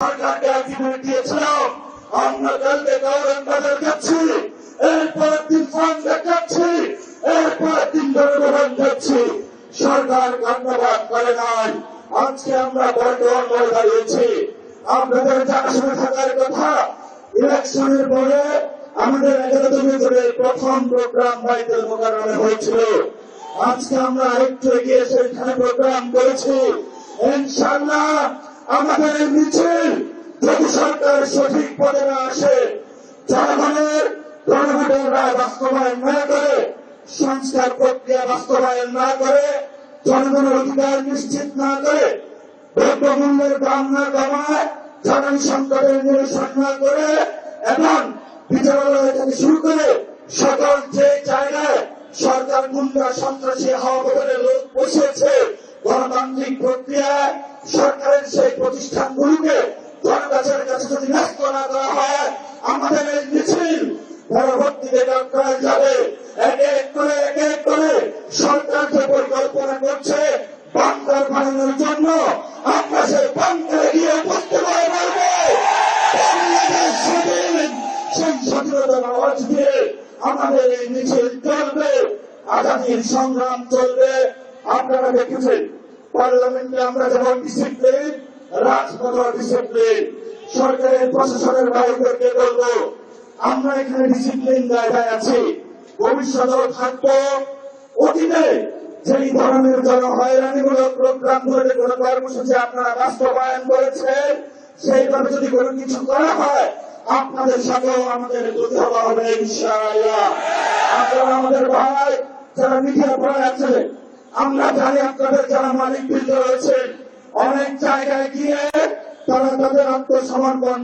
সরকারকে আলটিমেট দিয়েছিলাম, আমরা কালকে গৌরব বাজার যাচ্ছি, এরপর দিন ফান দেখাচ্ছি, এরপর দিন গৌরবান যাচ্ছি। সরকার ধন্যবাদ করে নাই, আজকে আমরা বর্তমান হয়ে দাঁড়িয়েছি। আপনাদের জানাশোনা থাকার কথা, ইলেকশনের পরে আমাদের 11 বছরে প্রথম প্রোগ্রাম বাইতুল মোকাররমে হয়েছিল। আজকে আমরা আরেকটু এগিয়ে সেখানে প্রোগ্রাম করেছি। ইনশাআল্লাহ আমাদের এই মিছিল যদি সরকার সঠিক পদে না আসে, জনগণের গণভোটের রায় বাস্তবায়ন না করে, সংস্কার প্রক্রিয়া বাস্তবায়ন না করে, জনগণের অধিকার নিশ্চিত না করে, দ্রব্যমূল্যের দাম না কমায়, জ্বালানি সংকটের নিরসন না করে এবং বিচারালয় থেকে শুরু করে সকল যে জায়গায় সরকার গুন্ডা সন্ত্রাসী হওয়া বদলে লোক বসিয়েছে, গণতান্ত্রিক প্রক্রিয়ায় সরকারের সেই প্রতিষ্ঠানগুলোকে জনগণের কাছে যদি ন্যস্ত না করা হয়, আমাদের এই মিছিল পরবর্তীতে করা যাবে। এক এক করে সরকার যে পরিকল্পনা করছে বাংকার বানানোর জন্য, আমরা সেই বাংকারে গিয়ে উপস্থিত হয়ে বলবো, বাংলাদেশ স্বাধীন। সেই স্বাধীনতার আওয়াজ দিয়ে আমাদের এই মিছিল চলবে, আগামীর সংগ্রাম চলবে। আপনারা দেখেছেন পার্লামেন্টে আমরা যেমন ডিসিপ্লিন, রাজপথ ডিসিপ্লিন, সরকারের প্রশাসনের বাইরে বলবো আমরা এখানে ডিসিপ্লিন জায়গায় আছি, ভবিষ্যতেও থাকবো। অতীতে যেই ধরনের জনহয়রানিমূলক প্রোগ্রাম ধরে কোন কর্মসূচি আপনারা বাস্তবায়ন করেছেন, সেইভাবে যদি কোনো কিছু করা হয় আপনাদের সাথেও আমাদের কথা হবে ইনশাআল্লাহ। আপনারা আমাদের ভাই যারা মিডিয়া পড়ে আছে, আমরা জানি আপনাদের যারা মালিক বৃন্দ রয়েছেন অনেক জায়গায় গিয়ে তারা তাদের আত্মসমর্পণ